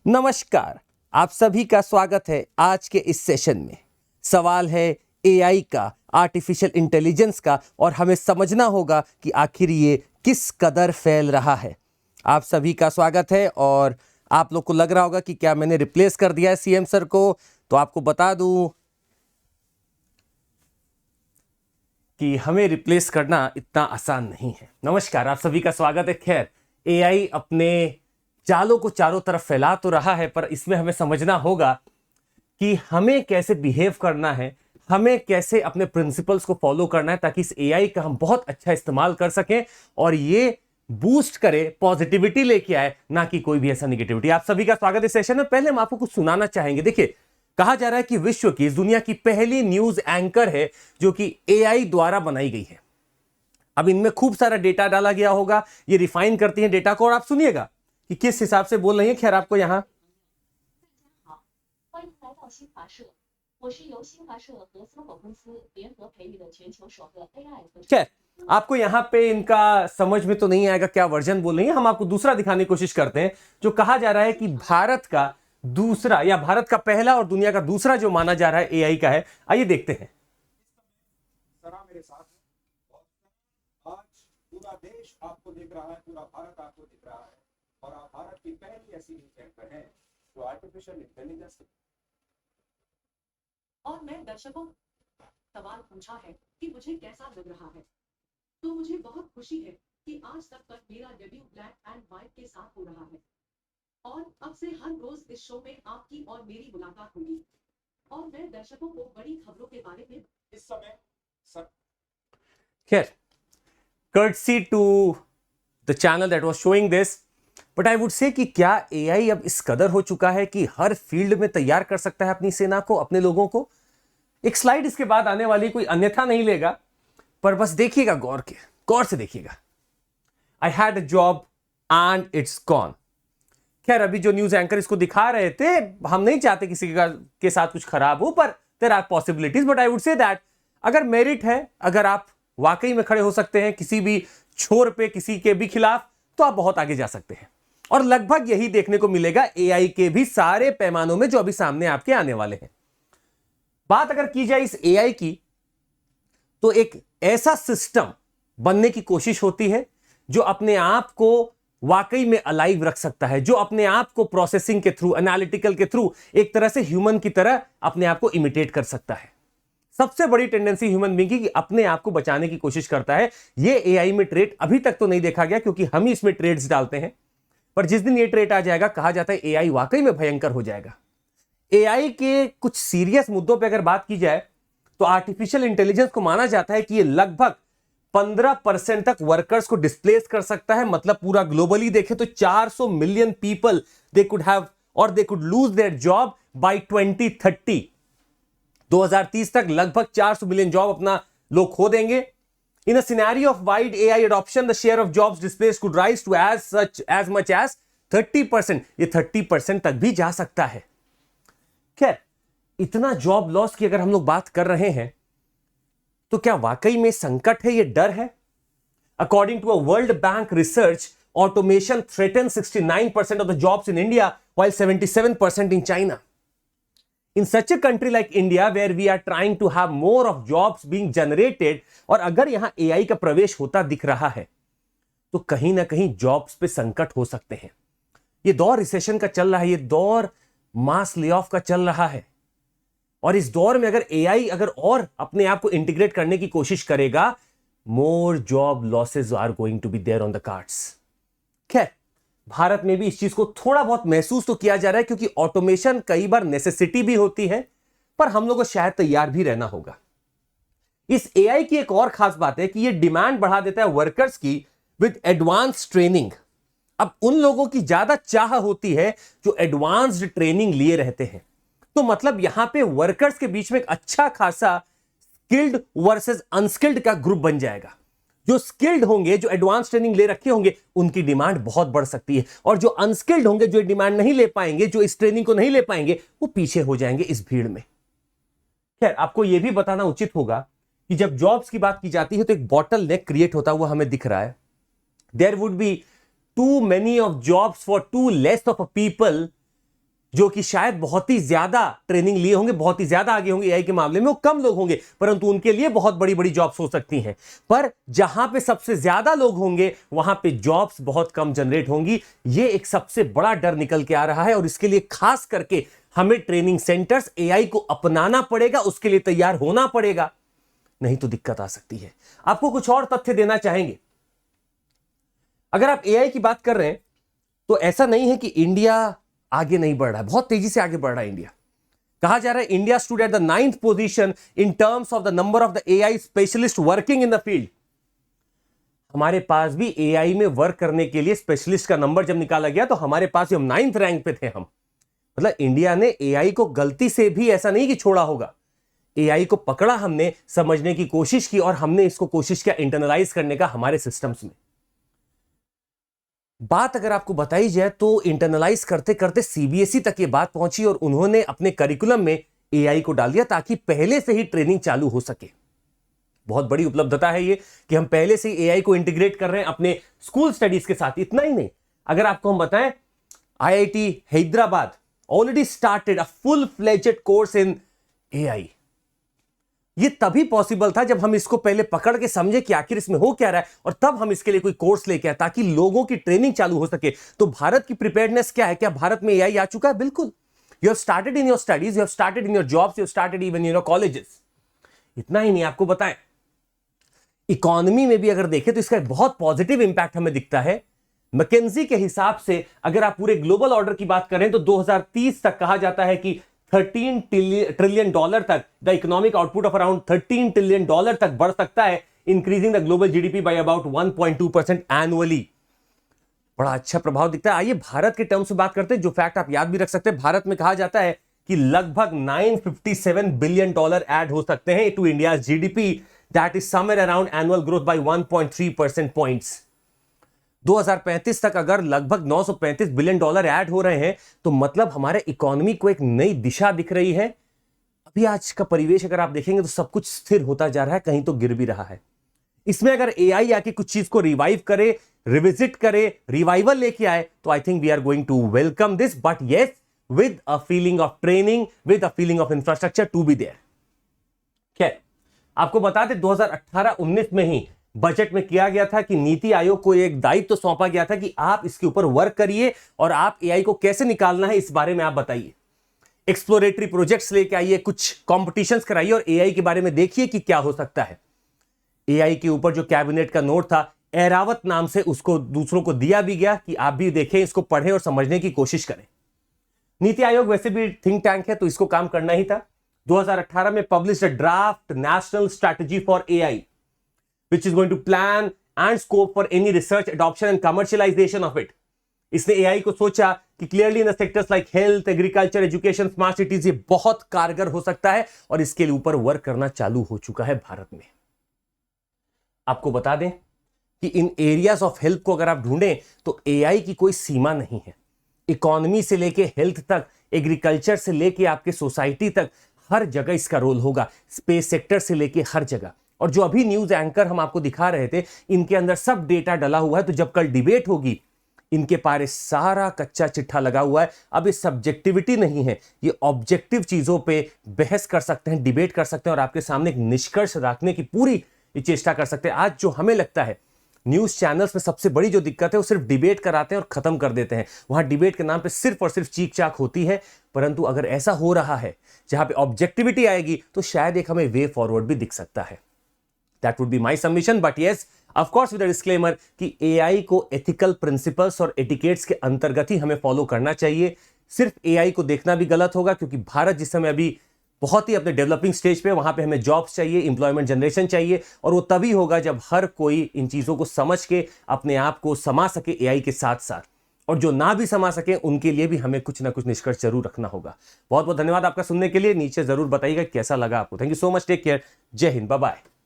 नमस्कार, आप सभी का स्वागत है आज के इस सेशन में। सवाल है एआई का, आर्टिफिशियल इंटेलिजेंस का, और हमें समझना होगा कि आखिर ये किस कदर फैल रहा है। आप सभी का स्वागत है। और आप लोग को लग रहा होगा कि क्या मैंने रिप्लेस कर दिया है सीएम सर को, तो आपको बता दूं कि हमें रिप्लेस करना इतना आसान नहीं है। नमस्कार, आप सभी का स्वागत है। खैर, एआई अपने जालों को चारों तरफ फैला तो रहा है, पर इसमें हमें समझना होगा कि हमें कैसे बिहेव करना है, हमें कैसे अपने प्रिंसिपल्स को फॉलो करना है, ताकि इस एआई का हम बहुत अच्छा इस्तेमाल कर सकें और ये बूस्ट करे, पॉजिटिविटी लेके आए, ना कि कोई भी ऐसा निगेटिविटी। आप सभी का स्वागत है इस सेशन में। पहले हम आपको कुछ सुनाना चाहेंगे। देखिए, कहा जा रहा है कि विश्व की, इस दुनिया की पहली न्यूज एंकर है जो कि एआई द्वारा बनाई गई है। अब इनमें खूब सारा डेटा डाला गया होगा, ये रिफाइन करती है डेटा को, और आप सुनिएगा कि किस हिसाब से बोल रही है। खैर, आपको यहां खैर आपको यहां पे इनका समझ में तो नहीं आएगा क्या वर्जन बोल रही है। हम आपको दूसरा दिखाने की कोशिश करते हैं, जो कहा जा रहा है कि भारत का दूसरा, या भारत का पहला और दुनिया का दूसरा जो माना जा रहा है एआई का है। आइए देखते हैं। मेरे साथ आज पूरा देश आपको देख रहा है, पूरा भारत आपको दिख रहा है, और आप भारत की पहली ऐसी एंकर हैं जो आर्टिफिशियल इंटेलिजेंस। और मैं दर्शकों सवाल पूछा है कि मुझे कैसा लग रहा है, तो मुझे बहुत खुशी है कि आज तक मेरा डेब्यू ब्लैक एंड व्हाइट के साथ हो रहा है, और अब से हर रोज इस शो में आपकी और मेरी मुलाकात होगी, और मैं दर्शकों को बड़ी खबरों के बारे में इस समय सब खैर, courtesy to the channel that was showing this, but I would say कि क्या AI अब इस कदर हो चुका है कि हर फील्ड में तैयार कर सकता है अपनी सेना को, अपने लोगों को। एक स्लाइड इसके बाद आने वाली, कोई अन्यथा नहीं लेगा, पर बस देखिएगा, गौर से देखिएगा। I had a job and it's gone। खैर, अभी जो न्यूज एंकर इसको दिखा रहे थे, हम नहीं चाहते किसी के साथ कुछ खराब हो, पर there are possibilities. But I would say that अगर मेरिट है, अगर आप वाकई में खड़े हो सकते हैं किसी भी छोर पे, किसी के भी खिलाफ, तो आप बहुत आगे जा सकते हैं। और लगभग यही देखने को मिलेगा एआई के भी सारे पैमानों में जो अभी सामने आपके आने वाले हैं। बात अगर की जाए इस एआई की, तो एक ऐसा सिस्टम बनने की कोशिश होती है जो अपने आप को वाकई में अलाइव रख सकता है, जो अपने आप को प्रोसेसिंग के थ्रू, एनालिटिकल के थ्रू एक तरह से ह्यूमन की तरह अपने आप को इमिटेट कर सकता है। सबसे बड़ी टेंडेंसी ह्यूमन बीइंग की कि अपने आप को बचाने की कोशिश करता है। ये एआई में ट्रेट अभी तक तो नहीं देखा गया, क्योंकि हम ही इसमें ट्रेड्स डालते हैं, पर जिस दिन ये ट्रेट आ जाएगा, कहा जाता है एआई वाकई में भयंकर हो जाएगा। एआई के कुछ सीरियस मुद्दों पर अगर बात की जाए, तो आर्टिफिशियल इंटेलिजेंस को माना जाता है कि ये लगभग 15% तक वर्कर्स को डिस्प्लेस कर सकता है। मतलब पूरा ग्लोबली देखें तो 400 million people they could have और they could lose their job by 2030। 2030 तक लगभग 400 मिलियन जॉब अपना लोग खो देंगे। In a scenario of wide AI adoption, the share of jobs displaced could rise to as much as 30%। ये 30% तक भी जा सकता है। खैर, इतना जॉब लॉस की अगर हम लोग बात कर रहे हैं, तो क्या वाकई में संकट है, ये डर है? According to a World Bank research, automation threaten 69% of the jobs in India while 77% in China. In such a country like India, where we are trying to have more of jobs being generated, और अगर यहां AI का प्रवेश होता दिख रहा है, तो कहीं ना कहीं जॉब्स पे संकट हो सकते हैं। ये दौर रिसेशन का चल रहा है, ये दौर मास ले ऑफ का चल रहा है, और इस दौर में अगर एआई अगर और अपने आप को इंटीग्रेट करने की कोशिश करेगा, more job losses are going to be there on the cards. खैर, भारत में भी इस चीज को थोड़ा बहुत महसूस तो किया जा रहा है, क्योंकि ऑटोमेशन कई बार नेसेसिटी भी होती है, पर हम लोगों को शायद तैयार भी रहना होगा। इस एआई की एक और खास बात है कि यह डिमांड बढ़ा देता है वर्कर्स की विद एडवांस ट्रेनिंग। अब उन लोगों की ज्यादा चाह होती है जो एडवांस्ड ट्रेनिंग लिए रहते हैं। तो मतलब यहां पे वर्कर्स के बीच में एक अच्छा खासा स्किल्ड वर्सेस अनस्किल्ड का ग्रुप बन जाएगा। जो स्किल्ड होंगे, जो एडवांस ट्रेनिंग ले रखे होंगे, उनकी डिमांड बहुत बढ़ सकती है, और जो अनस्किल्ड होंगे, जो डिमांड नहीं ले पाएंगे, जो इस ट्रेनिंग को नहीं ले पाएंगे, वो पीछे हो जाएंगे इस भीड़ में। खैर, आपको यह भी बताना उचित होगा कि जब जॉब्स की बात की जाती है, तो एक बॉटल नेक क्रिएट होता हुआ हमें दिख रहा है। There would be too many of jobs for too less of a people जो कि शायद बहुत ही ज्यादा ट्रेनिंग लिए होंगे, बहुत ही ज्यादा आगे होंगे एआई के मामले में, वो कम लोग होंगे, परंतु उनके लिए बहुत बड़ी बड़ी जॉब्स हो सकती हैं। पर जहां पे सबसे ज्यादा लोग होंगे वहां पे जॉब्स बहुत कम जनरेट होंगी। ये एक सबसे बड़ा डर निकल के आ रहा है और इसके लिए खास करके हमें ट्रेनिंग सेंटर्स एआई को अपनाना पड़ेगा, उसके लिए तैयार होना पड़ेगा, नहीं तो दिक्कत आ सकती है। आपको कुछ और तथ्य देना चाहेंगे। अगर आप एआई की बात कर रहे हैं तो ऐसा नहीं है कि इंडिया आगे नहीं बढ़ रहा है, बहुत तेजी से आगे बढ़ रहा है इंडिया। कहा जा रहा है India stood at the 9th position in terms of the number of the AI specialist working in the field. हमारे पास भी एआई में वर्क करने के लिए स्पेशलिस्ट का नंबर जब निकाला गया तो हमारे पास हम 9th रैंक पे थे। हम मतलब इंडिया ने एआई को गलती से भी ऐसा नहीं कि छोड़ा होगा, एआई को पकड़ा हमने, समझने की कोशिश की और हमने इसको कोशिश किया इंटरनलाइज करने का हमारे सिस्टम्स में। बात अगर आपको बताई जाए तो इंटरनलाइज करते करते सीबीएसई तक ये बात पहुंची और उन्होंने अपने करिकुलम में एआई को डाल दिया ताकि पहले से ही ट्रेनिंग चालू हो सके। बहुत बड़ी उपलब्धता है ये कि हम पहले से ही एआई को इंटीग्रेट कर रहे हैं अपने स्कूल स्टडीज के साथ। इतना ही नहीं, अगर आपको हम बताएं, IIT Hyderabad already started a full fledged course in AI. ये तभी पॉसिबल था जब हम इसको पहले पकड़ के समझे कि आखिर इसमें हो क्या रहा है और तब हम इसके लिए कोई कोर्स लेके आए ताकि लोगों की ट्रेनिंग चालू हो सके। तो भारत की प्रिपेयर्डनेस क्या है? क्या भारत में एआई आ चुका है? बिल्कुल। You have started in your studies, you have started in your jobs, you have started even in your colleges. इतना ही नहीं, आपको बताएं, इकोनॉमी में भी अगर देखें तो इसका बहुत पॉजिटिव इंपैक्ट हमें दिखता है। मैकेंजी के हिसाब से अगर आप पूरे ग्लोबल ऑर्डर की बात करें तो 2030 तक कहा जाता है कि $13 ट्रिलियन तक the economic output of around $13 trillion तक बढ़ सकता है, increasing the global GDP by about 1.2% annually. बड़ा अच्छा प्रभाव दिखता है। आइए भारत के टर्म्स में बात करते हैं, जो फैक्ट आप याद भी रख सकते हैं। भारत में कहा जाता है कि लगभग $957 बिलियन ऐड हो सकते हैं to India GDP, that is somewhere around annual growth by 1.3% points. 2035 तक अगर लगभग $935 बिलियन ऐड हो रहे हैं तो मतलब हमारे इकोनॉमी को एक नई दिशा दिख रही है। अभी आज का परिवेश अगर आप देखेंगे तो सब कुछ स्थिर होता जा रहा है, कहीं तो गिर भी रहा है। इसमें अगर एआई आके कुछ चीज को रिवाइव करे, रिविजिट करे, रिवाइवल लेके आए तो I think we are going to welcome this, but yes with a feeling of training, with a feeling of infrastructure to be there. खैर, आपको बता दें 2018-19 में ही बजट में किया गया था कि नीति आयोग को एक दायित्व सौंपा गया था कि आप इसके ऊपर वर्क करिए और आप एआई को कैसे निकालना है इस बारे में आप बताइए। एक्सप्लोरेटरी प्रोजेक्ट्स लेके आइए, कुछ कॉम्पिटिशंस कराइए और एआई के बारे में देखिए कि क्या हो सकता है। एआई के ऊपर जो कैबिनेट का नोट था एरावत नाम से, उसको दूसरों को दिया भी गया कि आप भी देखें, इसको पढ़ें और समझने की कोशिश करें। नीति आयोग वैसे भी थिंक टैंक है तो इसको काम करना ही था। 2018 में publish the draft national strategy for AI which is going to plan and scope for any research, adoption and commercialization of it. इसने एआई को सोचा कि clearly in the sectors like health, agriculture, education, smart cities ये बहुत कारगर हो सकता है और इसके ऊपर वर्क करना चालू हो चुका है भारत में। आपको बता दें कि इन एरियाज ऑफ हेल्थ को अगर आप ढूंढें तो एआई की कोई सीमा नहीं है। इकोनॉमी से लेके हेल्थ तक, एग्रीकल्चर से लेके आपके सोसाइटी तक, हर जगह इसका रोल होगा। स्पेस सेक्टर से लेके हर जगह। और जो अभी न्यूज एंकर हम आपको दिखा रहे थे, इनके अंदर सब डेटा डला हुआ है। तो जब कल डिबेट होगी, इनके पारे सारा कच्चा चिट्ठा लगा हुआ है। अब ये सब्जेक्टिविटी नहीं है, ये ऑब्जेक्टिव चीजों पे बहस कर सकते हैं, डिबेट कर सकते हैं और आपके सामने एक निष्कर्ष रखने की पूरी चेष्टा कर सकते हैं। आज जो हमें लगता है न्यूज चैनल्स में सबसे बड़ी जो दिक्कत है वो सिर्फ डिबेट कराते हैं और खत्म कर देते हैं। वहां डिबेट के नाम पे सिर्फ और सिर्फ चीख चाक होती है। परंतु अगर ऐसा हो रहा है जहां पे ऑब्जेक्टिविटी आएगी तो शायद एक हमें वे फॉरवर्ड भी दिख सकता है। That would be my submission, but yes, of course with a disclaimer कि AI को ethical principles और etiquettes के अंतर्गत ही हमें फॉलो करना चाहिए। सिर्फ AI को देखना भी गलत होगा क्योंकि भारत जिस समय अभी बहुत ही अपने डेवलपिंग स्टेज पे, वहां पे हमें जॉब्स चाहिए, एम्प्लॉयमेंट जनरेशन चाहिए और वो तभी होगा जब हर कोई इन चीजों को समझ के अपने आप को समा सके AI के साथ साथ, और जो ना भी समा सके उनके लिए भी हमें कुछ ना कुछ निष्कर्ष जरूर रखना होगा। बहुत बहुत धन्यवाद आपका सुनने के लिए। नीचे जरूर बताइएगा कैसा लगा आपको। Thank you so much, take care, जय हिंद, बाय बाय।